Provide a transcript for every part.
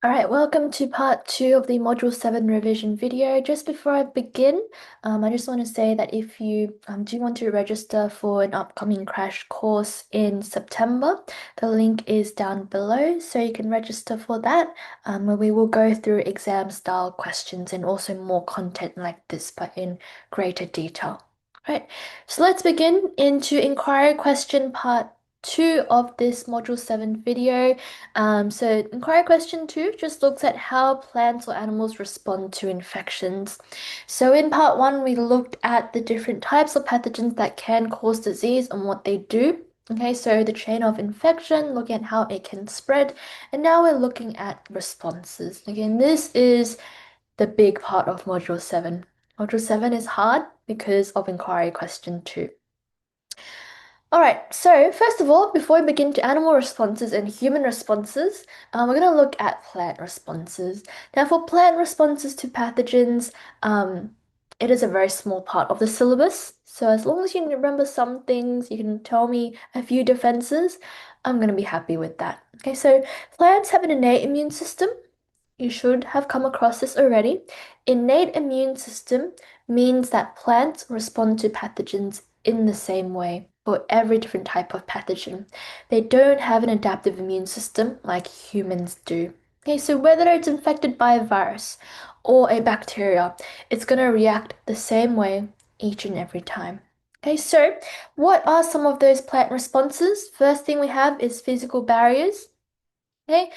All right, welcome to part two of the Module 7 revision video. Just before I begin, I just want to say that if you do want to register for an upcoming crash course in September, the link is down below, so you can register for that, where we will go through exam style questions and also more content like this, but in greater detail. Right, so let's begin into inquiry question part two of this Module 7 video. So inquiry question two just looks at how plants or animals respond to infections. So in part one, we looked at the different types of pathogens that can cause disease and what they do. Okay, so the chain of infection, looking at how it can spread, and now we're looking at responses. Again, this is the big part of Module 7. Module 7 is hard because of inquiry question two. All right, so first of all, before we begin to animal responses and human responses, we're going to look at plant responses. Now, for plant responses to pathogens, it is a very small part of the syllabus. So as long as you can remember some things, you can tell me a few defenses, I'm going to be happy with that. Okay, so plants have an innate immune system. You should have come across this already. Innate immune system means that plants respond to pathogens in the same way for every different type of pathogen. They don't have an adaptive immune system like humans do. Okay, so whether it's infected by a virus or a bacteria, it's going to react the same way each and every time. Okay, so what are some of those plant responses? First thing we have is physical barriers. Okay,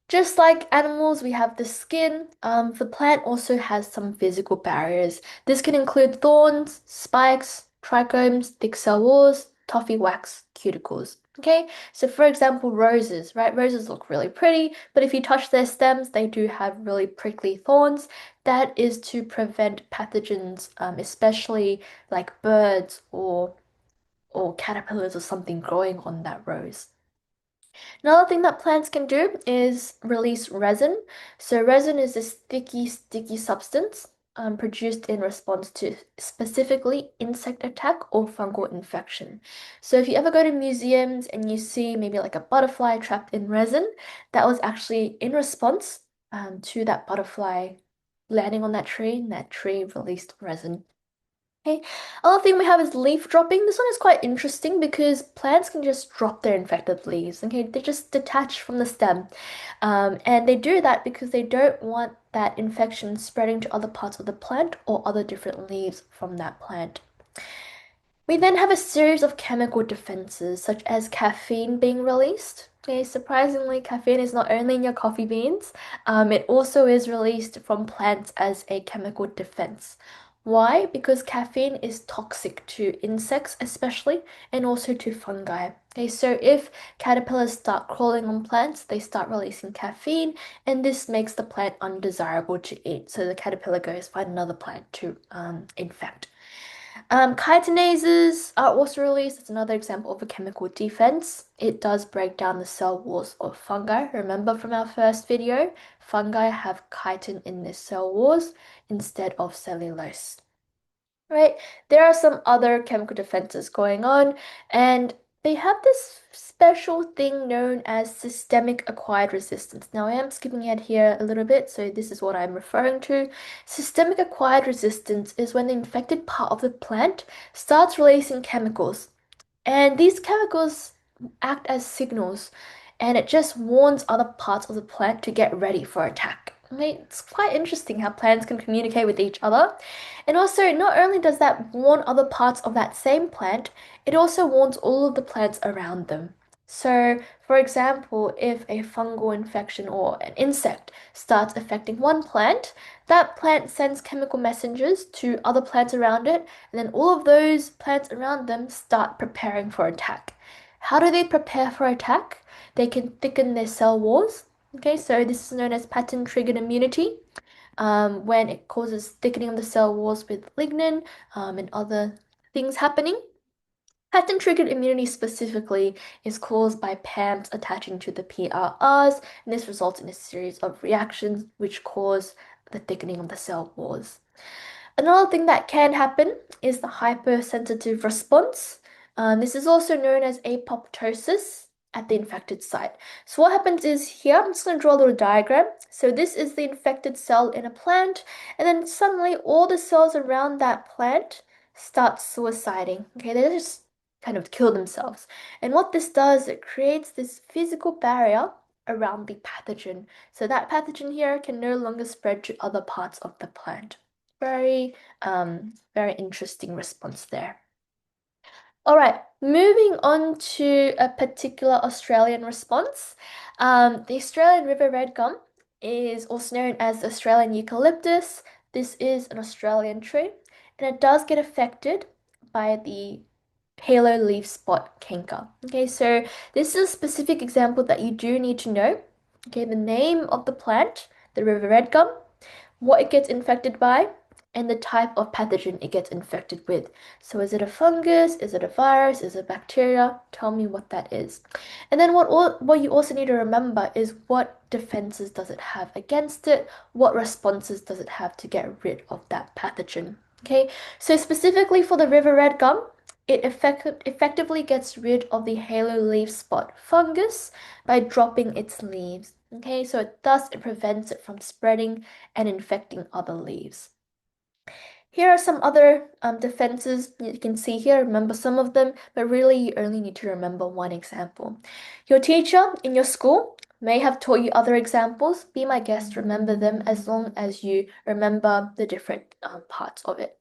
just like animals, we have the skin. The plant also has some physical barriers. This can include thorns, spikes, trichomes, thick cell walls, toffee wax, cuticles. Okay, so for example, roses, right? Roses look really pretty, but if you touch their stems, they do have really prickly thorns. That is to prevent pathogens, especially like birds or caterpillars or something growing on that rose. Another thing that plants can do is release resin. So resin is this sticky substance produced in response to specifically insect attack or fungal infection. So if you ever go to museums and you see maybe like a butterfly trapped in resin, that was actually in response to that butterfly landing on that tree, and that tree released resin. Okay. Other thing we have is leaf dropping. This one is quite interesting because plants can just drop their infected leaves. Okay, they just detach from the stem. And they do that because they don't want that infection spreading to other parts of the plant or other different leaves from that plant. We then have a series of chemical defenses, such as caffeine being released. Okay, surprisingly, caffeine is not only in your coffee beans, it also is released from plants as a chemical defense. Why? Because caffeine is toxic to insects, especially, and also to fungi. Okay, so if caterpillars start crawling on plants, they start releasing caffeine, and this makes the plant undesirable to eat. So the caterpillar goes find another plant to infect. Chitinases are also released. It's another example of a chemical defense. It does break down the cell walls of fungi. Remember from our first video, fungi have chitin in their cell walls instead of cellulose. Right? There are some other chemical defenses going on, and they have this special thing known as systemic acquired resistance. Now, I am skipping ahead here a little bit, so this is what I'm referring to. Systemic acquired resistance is when the infected part of the plant starts releasing chemicals, and these chemicals act as signals, and it just warns other parts of the plant to get ready for attack. Okay, it's quite interesting how plants can communicate with each other. And also, not only does that warn other parts of that same plant, it also warns all of the plants around them. So, for example, if a fungal infection or an insect starts affecting one plant, that plant sends chemical messengers to other plants around it, and then all of those plants around them start preparing for attack. How do they prepare for attack? They can thicken their cell walls. Okay, so this is known as pattern-triggered immunity, when it causes thickening of the cell walls with lignin and other things happening. Pattern-triggered immunity specifically is caused by PAMs attaching to the PRRs, and this results in a series of reactions which cause the thickening of the cell walls. Another thing that can happen is the hypersensitive response. This is also known as apoptosis. at the infected site. So what happens is here, I'm just going to draw a little diagram. So this is the infected cell in a plant, and then suddenly all the cells around that plant start suiciding. Okay, they just kind of kill themselves. And what this does, it creates this physical barrier around the pathogen. So that pathogen here can no longer spread to other parts of the plant. Very interesting response there. All right, moving on to a particular Australian response. The Australian river red gum is also known as Australian eucalyptus. This is an Australian tree, and it does get affected by the halo leaf spot canker. Okay, so this is a specific example that you do need to know. Okay, the name of the plant, the river red gum, what it gets infected by, and the type of pathogen it gets infected with. So is it a fungus? Is it a virus? Is it a bacteria? Tell me what that is. And then what you also need to remember is what defenses does it have against it? What responses does it have to get rid of that pathogen? Okay, so specifically for the river red gum, it effectively gets rid of the halo leaf spot fungus by dropping its leaves. Okay, so it prevents it from spreading and infecting other leaves. Here are some other defenses you can see here. Remember some of them, but really you only need to remember one example. Your teacher in your school may have taught you other examples. Be my guest, remember them as long as you remember the different parts of it.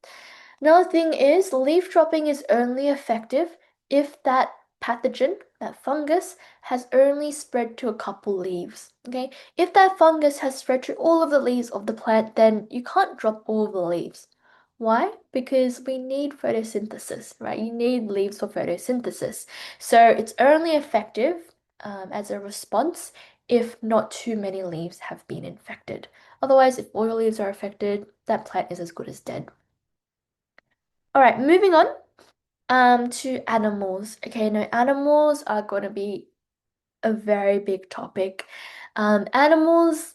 Another thing is leaf dropping is only effective if that pathogen, that fungus, has only spread to a couple leaves. Okay? If that fungus has spread to all of the leaves of the plant, then you can't drop all the leaves. Why? Because we need photosynthesis, right? You need leaves for photosynthesis. So it's only effective as a response if not too many leaves have been infected. Otherwise, if all your leaves are affected, that plant is as good as dead. All right, moving on to animals. Okay, now animals are going to be a very big topic. Animals,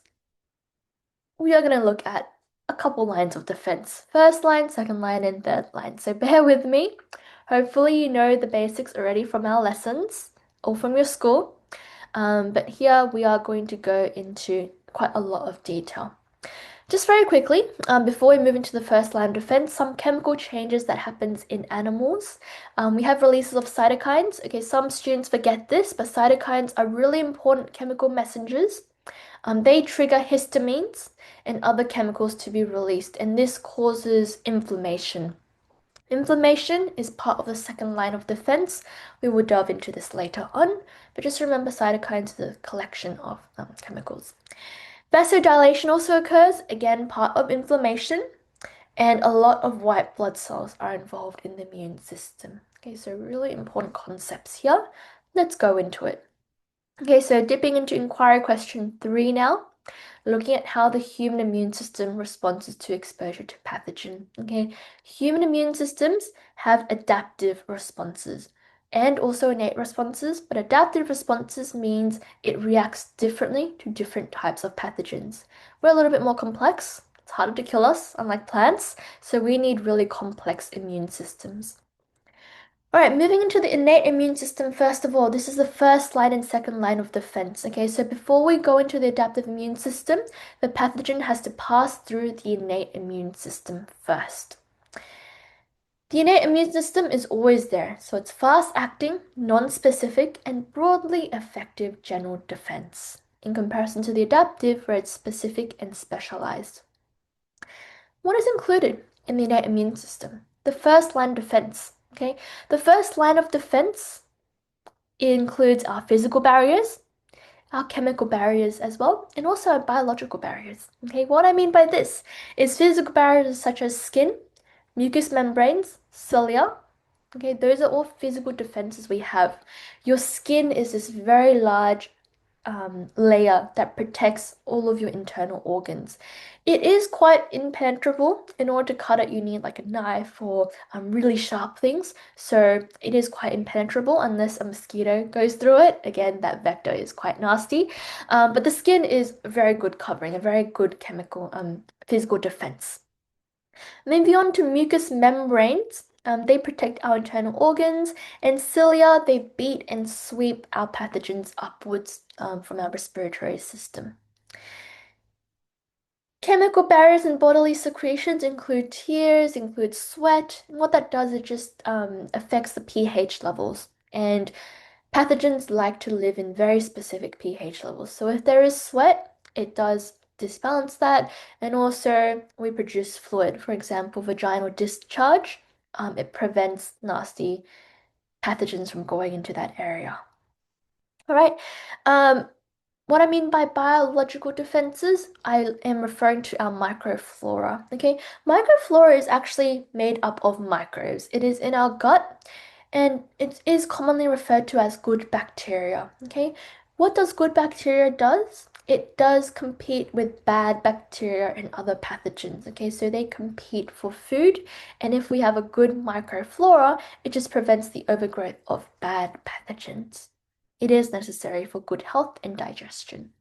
we are going to look at a couple lines of defense. First line, second line, and third line. So bear with me. Hopefully you know the basics already from our lessons or from your school. But here we are going to go into quite a lot of detail. Just very quickly, before we move into the first line of defense, some chemical changes that happens in animals. We have releases of cytokines. Okay, some students forget this, but cytokines are really important chemical messengers. They trigger histamines and other chemicals to be released, and this causes inflammation. Inflammation is part of the second line of defense. We will delve into this later on, but just remember cytokines are a collection of chemicals. Vasodilation also occurs, again, part of inflammation, and a lot of white blood cells are involved in the immune system. Okay, so really important concepts here. Let's go into it. Okay, so dipping into inquiry question 3 now, looking at how the human immune system responds to exposure to pathogen. Okay, human immune systems have adaptive responses and also innate responses, but adaptive responses means it reacts differently to different types of pathogens. We're a little bit more complex. It's harder to kill us, unlike plants, so we need really complex immune systems. All right, moving into the innate immune system, first of all, this is the first line and second line of defense. Okay, so before we go into the adaptive immune system, the pathogen has to pass through the innate immune system first. The innate immune system is always there, so it's fast acting, non specific, and broadly effective general defense, in comparison to the adaptive, where it's specific and specialized. What is included in the innate immune system? The first line of defense. Okay, the first line of defense includes our physical barriers, our chemical barriers as well, and also our biological barriers. Okay, what I mean by this is physical barriers such as skin, mucous membranes, cilia. Okay, those are all physical defenses we have. Your skin is this very large layer that protects all of your internal organs. It is quite impenetrable. In order to cut it, you need like a knife or really sharp things. So it is quite impenetrable unless a mosquito goes through it. Again, that vector is quite nasty. But the skin is a very good covering, a very good chemical, physical defense. Moving on to mucous membranes. They protect our internal organs, and cilia, they beat and sweep our pathogens upwards from our respiratory system. Chemical barriers and bodily secretions include tears, include sweat. And what that does, it just affects the pH levels. And pathogens like to live in very specific pH levels. So if there is sweat, it does disbalance that. And also, we produce fluid. For example, vaginal discharge. It prevents nasty pathogens from going into that area. All right. Um, what I mean by biological defenses, I am referring to our microflora. Okay, microflora is actually made up of microbes. It is in our gut and it is commonly referred to as good bacteria. Okay, what does good bacteria does? It does compete with bad bacteria and other pathogens. Okay, so they compete for food, and if we have a good microflora, it just prevents the overgrowth of bad pathogens. It is necessary for good health and digestion.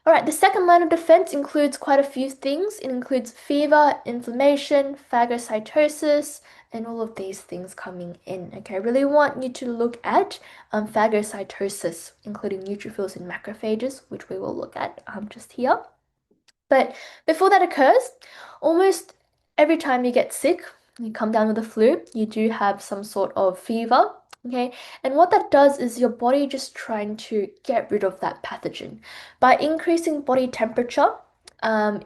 All right, the second line of defense includes quite a few things. It includes fever, inflammation, phagocytosis, and all of these things coming in. Okay, I really want you to look at phagocytosis, including neutrophils and macrophages, which we will look at just here. But before that occurs, almost every time you get sick, you come down with the flu, you do have some sort of fever. Okay, and what that does is your body just trying to get rid of that pathogen. By increasing body temperature,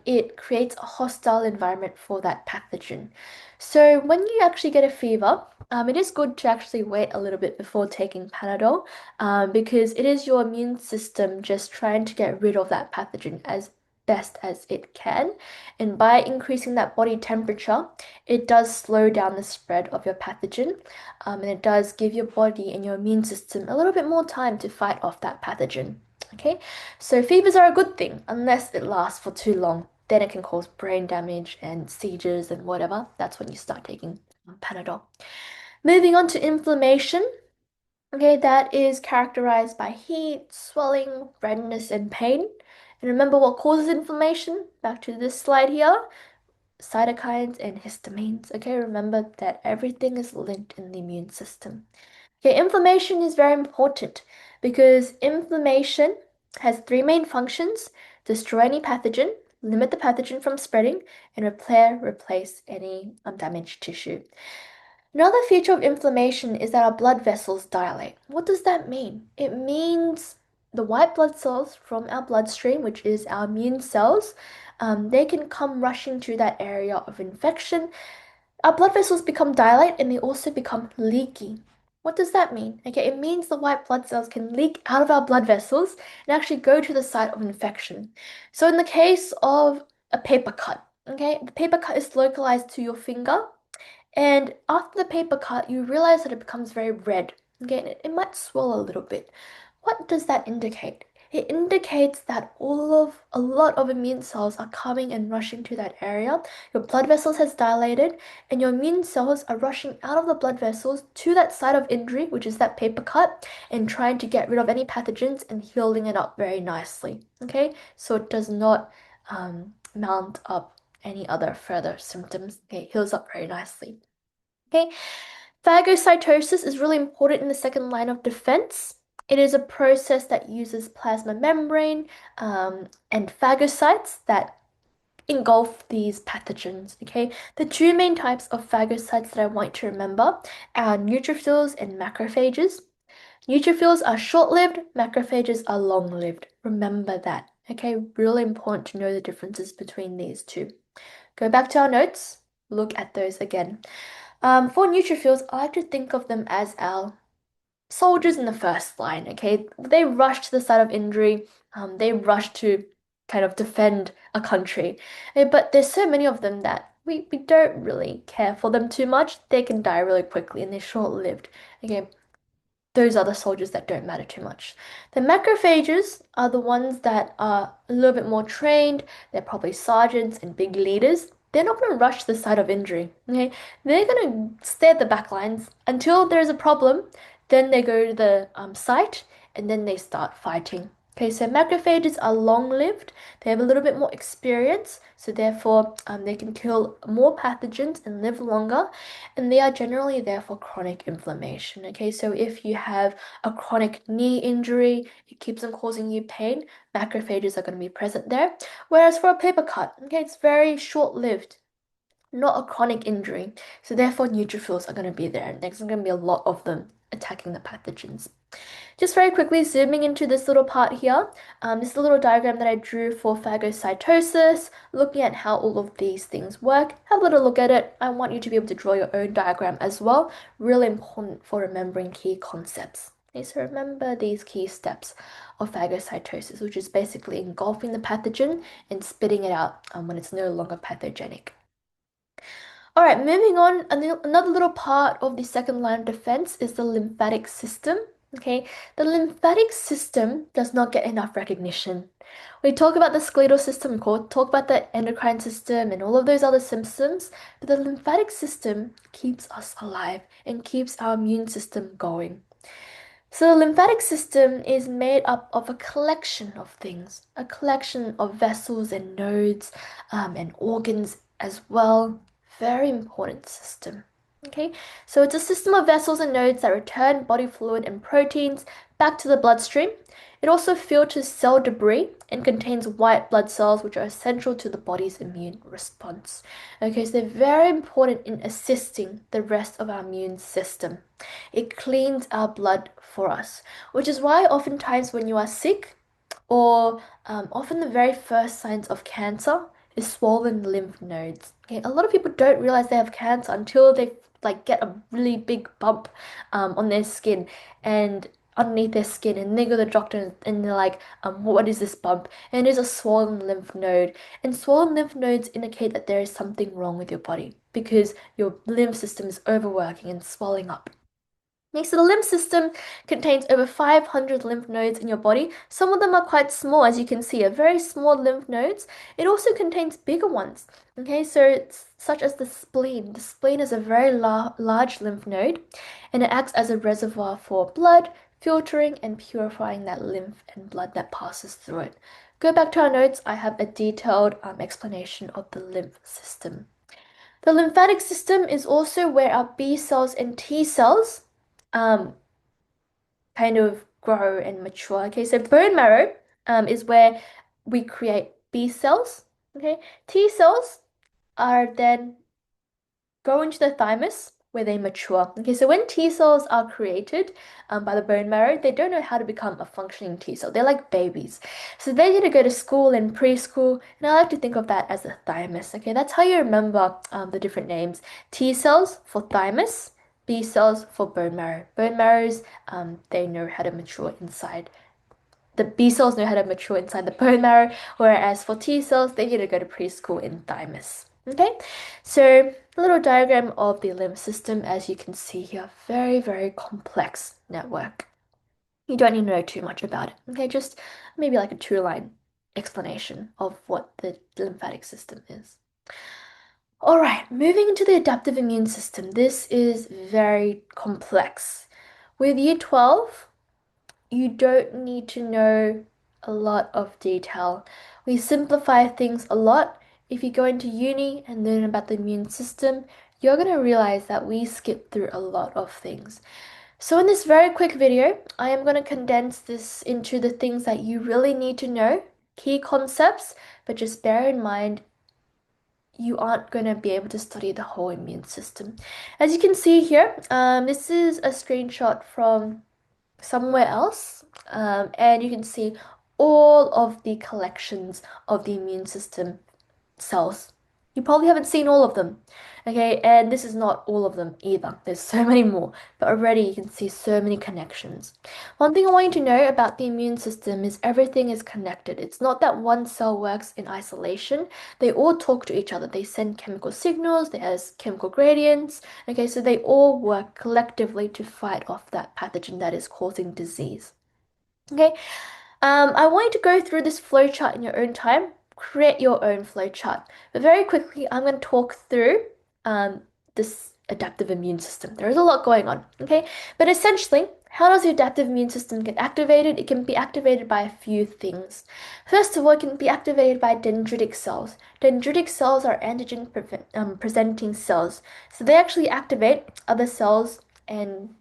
it creates a hostile environment for that pathogen. So when you actually get a fever, it is good to actually wait a little bit before taking Panadol, because it is your immune system just trying to get rid of that pathogen as best as it can. And by increasing that body temperature, it does slow down the spread of your pathogen, and it does give your body and your immune system a little bit more time to fight off that pathogen. Okay, so fevers are a good thing unless it lasts for too long. Then it can cause brain damage and seizures and whatever. That's when you start taking Panadol. Moving on to inflammation. Okay, that is characterized by heat, swelling, redness, and pain. And remember what causes inflammation? Back to this slide here, cytokines and histamines. Okay, remember that everything is linked in the immune system. Okay, inflammation is very important because inflammation has three main functions: destroy any pathogen, limit the pathogen from spreading, and replace any damaged tissue. Another feature of inflammation is that our blood vessels dilate. What does that mean? It means the white blood cells from our bloodstream, which is our immune cells, they can come rushing to that area of infection. Our blood vessels become dilate and they also become leaky. What does that mean? Okay, it means the white blood cells can leak out of our blood vessels and actually go to the site of infection. So in the case of a paper cut, okay, the paper cut is localized to your finger, and after the paper cut, you realize that it becomes very red. Okay, and it might swell a little bit. What does that indicate? It indicates that a lot of immune cells are coming and rushing to that area. Your blood vessels has dilated, and your immune cells are rushing out of the blood vessels to that site of injury, which is that paper cut, and trying to get rid of any pathogens and healing it up very nicely. Okay, so it does not mount up any other further symptoms. Okay, it heals up very nicely. Okay, phagocytosis is really important in the second line of defense. It is a process that uses plasma membrane and phagocytes that engulf these pathogens. Okay, the two main types of phagocytes that I want you to remember are neutrophils and macrophages. Neutrophils are short-lived, macrophages are long-lived. Remember that. Okay, really important to know the differences between these two. Go back to our notes, look at those again. For neutrophils, I like to think of them as our soldiers in the first line, okay? They rush to the site of injury, they rush to kind of defend a country. But there's so many of them that we don't really care for them too much. They can die really quickly and they're short-lived. Okay, those are the soldiers that don't matter too much. The macrophages are the ones that are a little bit more trained. They're probably sergeants and big leaders. They're not going to rush to the site of injury. Okay, they're going to stay at the back lines until there's a problem. Then they go to the site and then they start fighting. Okay, so macrophages are long-lived. They have a little bit more experience, so therefore they can kill more pathogens and live longer, and they are generally there for chronic inflammation. Okay, so if you have a chronic knee injury, it keeps on causing you pain, macrophages are going to be present there. Whereas for a paper cut, okay, it's very short-lived, not a chronic injury, so therefore neutrophils are going to be there, and there's going to be a lot of them attacking the pathogens. Just very quickly zooming into this little part here, this is a little diagram that I drew for phagocytosis, looking at how all of these things work. Have a little look at it. I want you to be able to draw your own diagram as well. Really important for remembering key concepts. Okay, so remember these key steps of phagocytosis, which is basically engulfing the pathogen and spitting it out when it's no longer pathogenic. All right, moving on, another little part of the second line of defense is the lymphatic system. Okay, the lymphatic system does not get enough recognition. We talk about the skeletal system, we talk about the endocrine system and all of those other systems, but the lymphatic system keeps us alive and keeps our immune system going. So the lymphatic system is made up of a collection of things, a collection of vessels and nodes, and organs as well. Very important system. Okay, so it's a system of vessels and nodes that return body fluid and proteins back to the bloodstream. It also filters cell debris and contains white blood cells, which are essential to the body's immune response. Okay, so they're very important in assisting the rest of our immune system. It cleans our blood for us, which is why oftentimes when you are sick, or often the very first signs of cancer is swollen lymph nodes. Okay, a lot of people don't realize they have cancer until they like get a really big bump on their skin and underneath their skin, and they go to the doctor and they're like, what is this bump? And it is a swollen lymph node. And swollen lymph nodes indicate that there is something wrong with your body because your lymph system is overworking and swelling up. Next, the lymph system contains over 500 lymph nodes in your body. Some of them are quite small, as you can see, are very small lymph nodes. It also contains bigger ones. Okay, so it's such as the spleen. The spleen is a very large lymph node, and it acts as a reservoir for blood, filtering and purifying that lymph and blood that passes through it. Go back to our notes. I have a detailed explanation of the lymph system. The lymphatic system is also where our B cells and T cells um, kind of grow and mature. Okay, so bone marrow is where we create B cells. Okay, T cells are then go into the thymus where they mature. Okay, so when T cells are created by the bone marrow, they don't know how to become a functioning T cell. They're like babies. So they need to go to school and preschool, and I like to think of that as the thymus. Okay, that's how you remember the different names. T cells for thymus, B cells for bone marrow. Bone marrows, they know how to mature inside. The B cells know how to mature inside the bone marrow, whereas for T cells, they need to go to preschool in thymus. Okay, so a little diagram of the lymph system, as you can see here, very, very complex network. You don't need to know too much about it. Okay, just maybe like a two-line explanation of what the lymphatic system is. All right, moving into the adaptive immune system. This is very complex. With year 12, you don't need to know a lot of detail. We simplify things a lot. If you go into uni and learn about the immune system, you're going to realize that we skip through a lot of things. So in this very quick video, I am going to condense this into the things that you really need to know, key concepts, but just bear in mind you aren't going to be able to study the whole immune system. As you can see here, this is a screenshot from somewhere else, and you can see all of the collections of the immune system cells. You probably haven't seen all of them, okay? And this is not all of them either. There's so many more, but already you can see so many connections. One thing I want you to know about the immune system is everything is connected. It's not that one cell works in isolation. They all talk to each other. They send chemical signals, there's chemical gradients, okay? So they all work collectively to fight off that pathogen that is causing disease. Okay, I want you to go through this flowchart in your own time, create your own flowchart. But very quickly, I'm going to talk through this adaptive immune system. There is a lot going on, okay? But essentially, How does the adaptive immune system get activated? It can be activated by a few things. First of all, it can be activated by dendritic cells. Dendritic cells are antigen presenting cells. So they actually activate other cells and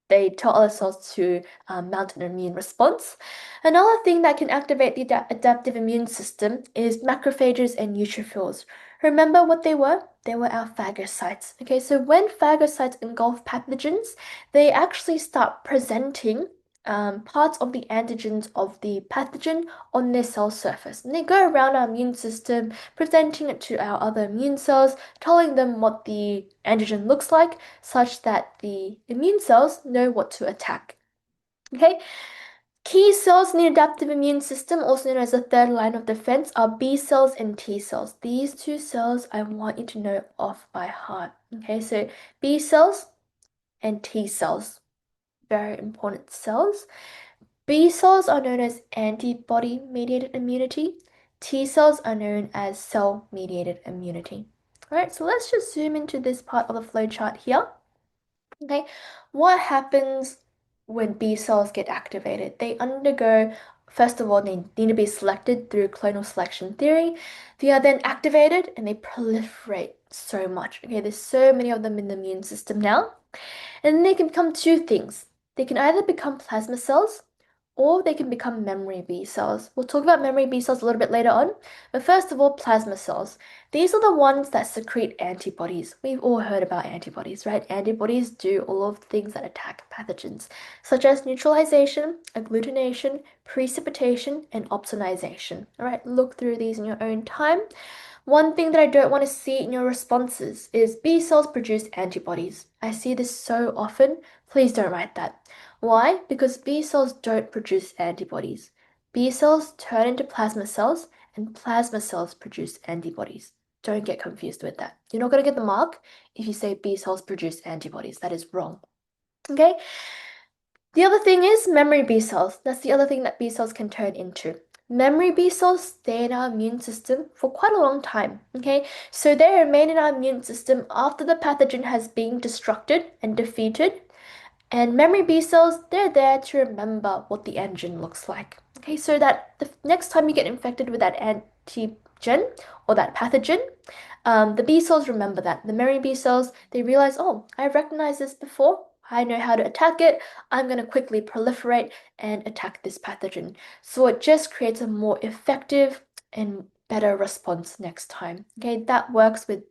they tell other cells to mount an immune response. Another thing that can activate the adaptive immune system is macrophages and neutrophils. Remember what they were? They were our phagocytes. Okay, so when phagocytes engulf pathogens, they actually start presenting parts of the antigens of the pathogen on their cell surface. And they go around our immune system, presenting it to our other immune cells, telling them what the antigen looks like, such that the immune cells know what to attack. Okay, key cells in the adaptive immune system, also known as the third line of defense, are B cells and T cells. These two cells I want you to know off by heart. Okay, so B cells and T cells, very important cells. B cells are known as antibody-mediated immunity. T cells are known as cell-mediated immunity. All right, so let's just zoom into this part of the flowchart here. Okay, what happens when B cells get activated? They undergo, first of all, they need to be selected through clonal selection theory. They are then activated and they proliferate so much. Okay, there's so many of them in the immune system now. And they can become two things. They can either become plasma cells or they can become memory B cells. We'll talk about memory B cells a little bit later on, but first of all, plasma cells. These are the ones that secrete antibodies. We've all heard about antibodies, right? Antibodies do all of the things that attack pathogens, such as neutralization, agglutination, precipitation, and opsonization. All right, look through these in your own time. One thing that I don't want to see in your responses is B cells produce antibodies. I see this so often. Please don't write that. Why? Because B cells don't produce antibodies. B cells turn into plasma cells, and plasma cells produce antibodies. Don't get confused with that. You're not going to get the mark if you say B cells produce antibodies. That is wrong. Okay? The other thing is memory B cells. That's the other thing that B cells can turn into. Memory B cells stay in our immune system for quite a long time, okay? So they remain in our immune system after the pathogen has been destructed and defeated. And memory B cells, they're there to remember what the antigen looks like. Okay, so that the next time you get infected with that antigen or that pathogen, the B cells remember that. The memory B cells, they realize, oh, I've recognized this before. I know how to attack it. I'm going to quickly proliferate and attack this pathogen. So it just creates a more effective and better response next time. Okay, that works with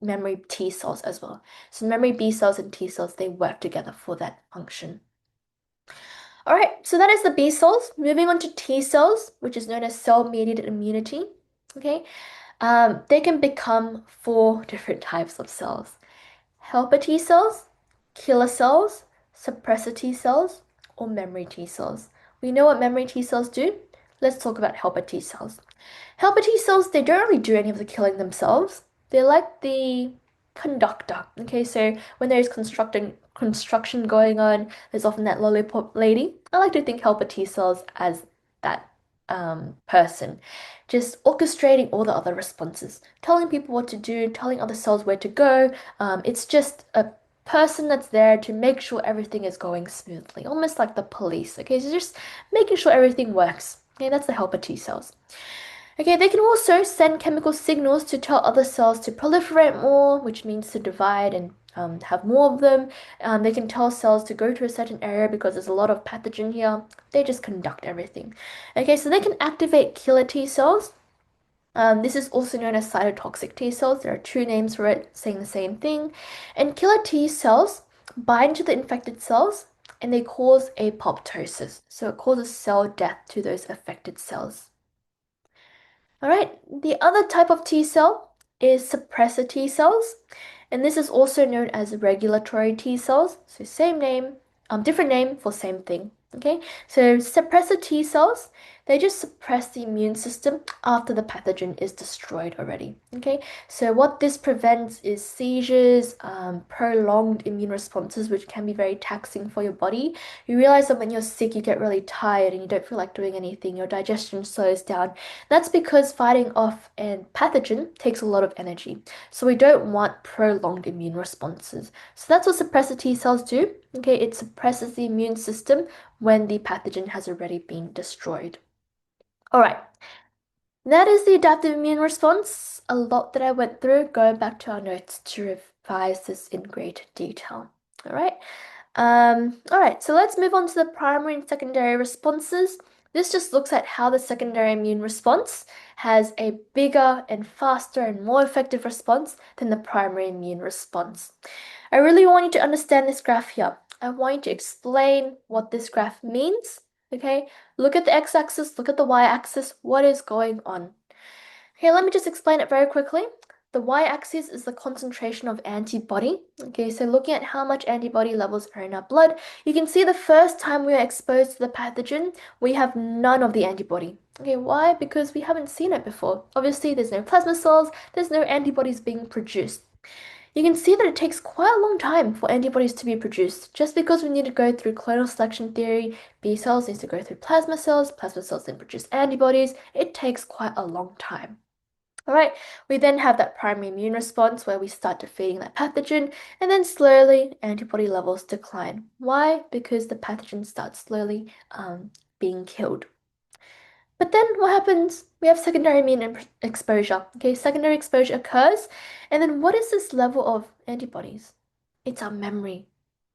memory T cells as well. So memory B cells and T cells, they work together for that function. All right, so that is the B cells. Moving on to T cells, which is known as cell-mediated immunity. Okay, they can become four different types of cells: helper T cells, killer cells, suppressor T cells, or memory T cells. We know what memory T cells do. Let's talk about helper T cells. Helper T cells, they don't really do any of the killing themselves. They're like the conductor. Okay, so when there's construction going on, there's often that lollipop lady. I like to think helper T cells as that person, just orchestrating all the other responses, telling people what to do, telling other cells where to go. It's just a person that's there to make sure everything is going smoothly, almost like the police. Okay, so just making sure everything works. Okay, that's the helper T cells. Okay, they can also send chemical signals to tell other cells to proliferate more, which means to divide and have more of them. They can tell cells to go to a certain area because there's a lot of pathogen here. They just conduct everything. Okay, so they can activate killer T cells. This is also known as cytotoxic T cells. There are two names for it, saying the same thing. And killer T cells bind to the infected cells and they cause apoptosis. So it causes cell death to those affected cells. All right, the other type of T cell is suppressor T cells, and this is also known as regulatory T cells. So same name, different name for same thing. Okay, so suppressor T cells, They just suppress the immune system after the pathogen is destroyed already. Okay, so what this prevents is seizures, prolonged immune responses, which can be very taxing for your body. You realize that when you're sick, you get really tired and you don't feel like doing anything, your digestion slows down. That's because fighting off a pathogen takes a lot of energy. So we don't want prolonged immune responses. So that's what suppressor T cells do. Okay, it suppresses the immune system when the pathogen has already been destroyed. All right, that is the adaptive immune response. A lot that I went through. Going back to our notes to revise this in great detail. All right. All right, so let's move on to the primary and secondary responses. This just looks at how the secondary immune response has a bigger and faster and more effective response than the primary immune response. I really want you to understand this graph here. I want you to explain what this graph means. Okay, look at the x-axis, look at the y-axis, what is going on? Okay, let me just explain it very quickly. The y-axis is the concentration of antibody. Okay, so looking at how much antibody levels are in our blood, you can see the first time we are exposed to the pathogen, we have none of the antibody. Okay, why? Because we haven't seen it before. Obviously, there's no plasma cells, there's no antibodies being produced. You can see that it takes quite a long time for antibodies to be produced. Just because we need to go through clonal selection theory, B cells need to go through plasma cells then produce antibodies, it takes quite a long time. All right, we then have that primary immune response where we start defeating that pathogen, and then slowly antibody levels decline. Why? Because the pathogen starts slowly being killed. But then what happens? We have secondary immune exposure. Okay, secondary exposure occurs, and then what is this level of antibodies? It's our memory,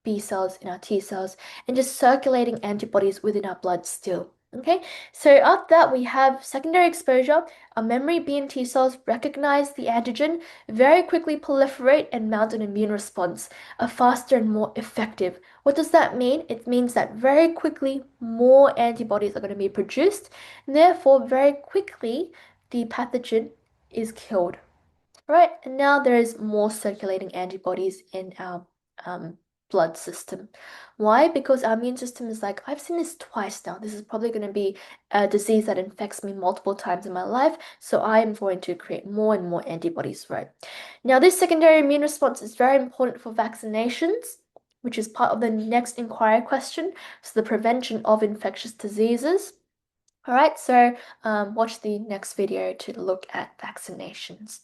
B cells in our T cells, and just circulating antibodies within our blood still. Okay, so after that, we have secondary exposure. Our memory B and T cells recognize the antigen, very quickly proliferate and mount an immune response, a faster and more effective. What does that mean? It means that very quickly more antibodies are going to be produced, and therefore, very quickly, the pathogen is killed. Right, and now there is more circulating antibodies in our blood system. Why? Because our immune system is like, I've seen this twice now. This is probably going to be a disease that infects me multiple times in my life, so I am going to create more and more antibodies, right? Now, this secondary immune response is very important for vaccinations, which is part of the next inquiry question. So, the prevention of infectious diseases. All right, so watch the next video to look at vaccinations.